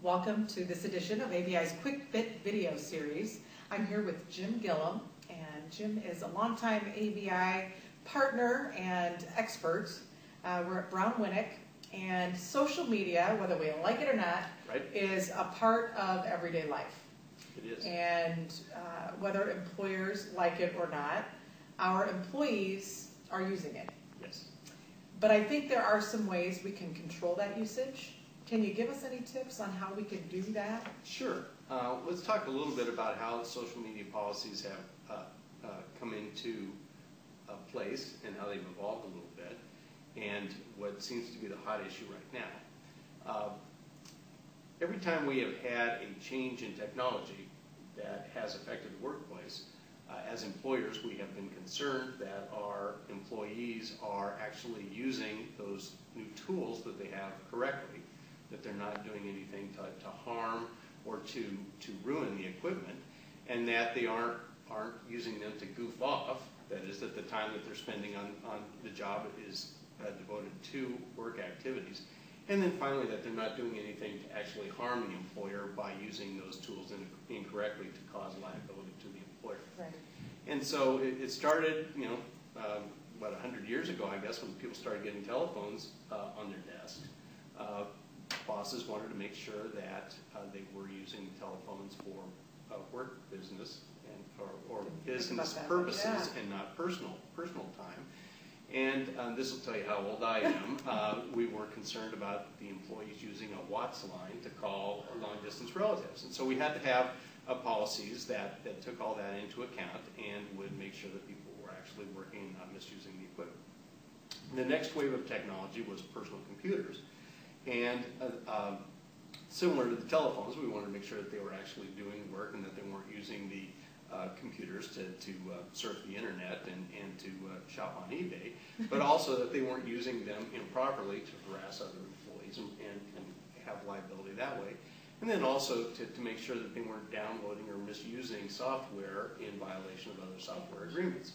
Welcome to this edition of ABI's Quick Fit video series. I'm here with Jim Gilliam, and Jim is a longtime ABI partner and expert. We're at BrownWinick, and social media, whether we like it or not, is a part of everyday life. It is. And whether employers like it or not, our employees are using it. Yes. But I think there are some ways we can control that usage. Can you give us any tips on how we can do that? Sure. Let's talk a little bit about how social media policies have come into place and how they've evolved a little bit, and what seems to be the hot issue right now. Every time we have had a change in technology that has affected the workplace, as employers, we have been concerned that our employees are actually using those new tools that they have correctly, that they're not doing anything to harm or to ruin the equipment, and that they aren't using them to goof off. That is, that the time that they're spending on the job is devoted to work activities. And then finally, that they're not doing anything to actually harm the employer by using those tools incorrectly to cause liability to the employer. Right. And so it started, about 100 years ago, I guess, when people started getting telephones on their desks. Bosses wanted to make sure that they were using telephones for work business and or business purposes and not personal time. And this will tell you how old I am. We were concerned about the employees using a Watts line to call long-distance relatives. And so we had to have policies that took all that into account and would make sure that people were actually working and not misusing the equipment. The next wave of technology was personal computers. And similar to the telephones, we wanted to make sure that they were actually doing work and that they weren't using the computers to surf the internet and to shop on eBay, but also that they weren't using them improperly to harass other employees and have liability that way. And then also to make sure that they weren't downloading or misusing software in violation of other software agreements.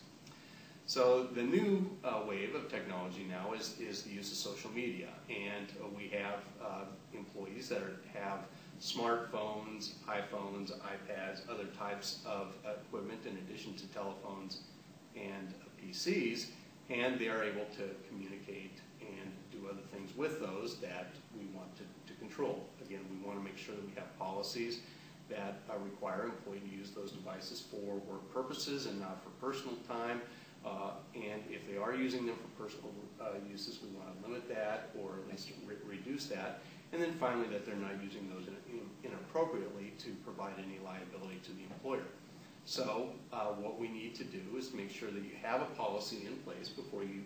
So the new wave of technology now is the use of social media, and we have employees that have smartphones, iPhones, iPads, other types of equipment in addition to telephones and PCs, and they are able to communicate and do other things with those that we want to control. Again, we want to make sure that we have policies that require an employee to use those devices for work purposes and not for personal time. And if they are using them for personal uses, we want to limit that or at least reduce that. And then finally, that they're not using those inappropriately to provide any liability to the employer. So what we need to do is make sure that you have a policy in place before you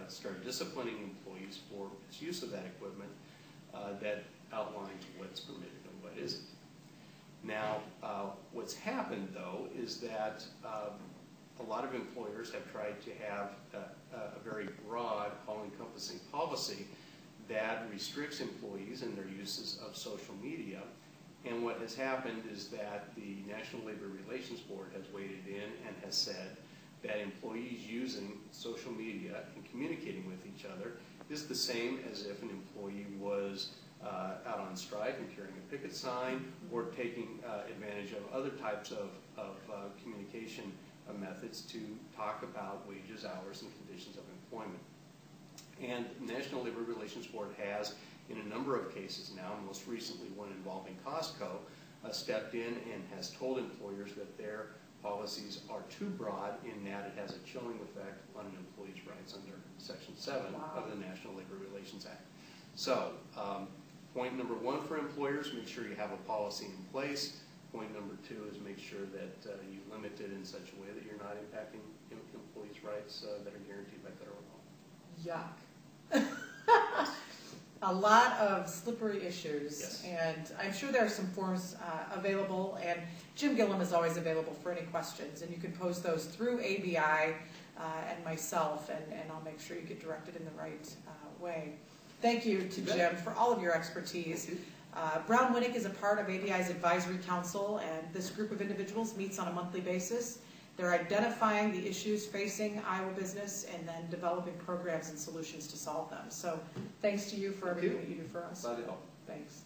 start disciplining employees for misuse of that equipment that outlines what's permitted and what isn't. Now, what's happened, though, is that a lot of employers have tried to have a very broad, all-encompassing policy that restricts employees in their uses of social media. And what has happened is that the National Labor Relations Board has waded in and has said that employees using social media and communicating with each other is the same as if an employee was out on strike and carrying a picket sign or taking advantage of other types of communication methods to talk about wages, hours, and conditions of employment. And the National Labor Relations Board has, in a number of cases now, most recently one involving Costco, stepped in and has told employers that their policies are too broad in that it has a chilling effect on an employee's rights under Section 7 of the National Labor Relations Act. So, point number one for employers, make sure you have a policy in place. Point number two is make sure that you limit it in such a way that you're not impacting employees' rights that are guaranteed by federal law. Yuck. A lot of slippery issues, yes. And I'm sure there are some forms available, and Jim Gilliam is always available for any questions, and you can pose those through ABI and myself, and I'll make sure you get directed in the right way. Thank you to Jim for all of your expertise. BrownWinick is a part of ABI's Advisory Council, and this group of individuals meets on a monthly basis. They're identifying the issues facing Iowa business and then developing programs and solutions to solve them. So thanks to you for everything that you do for us. Glad to help. Thanks.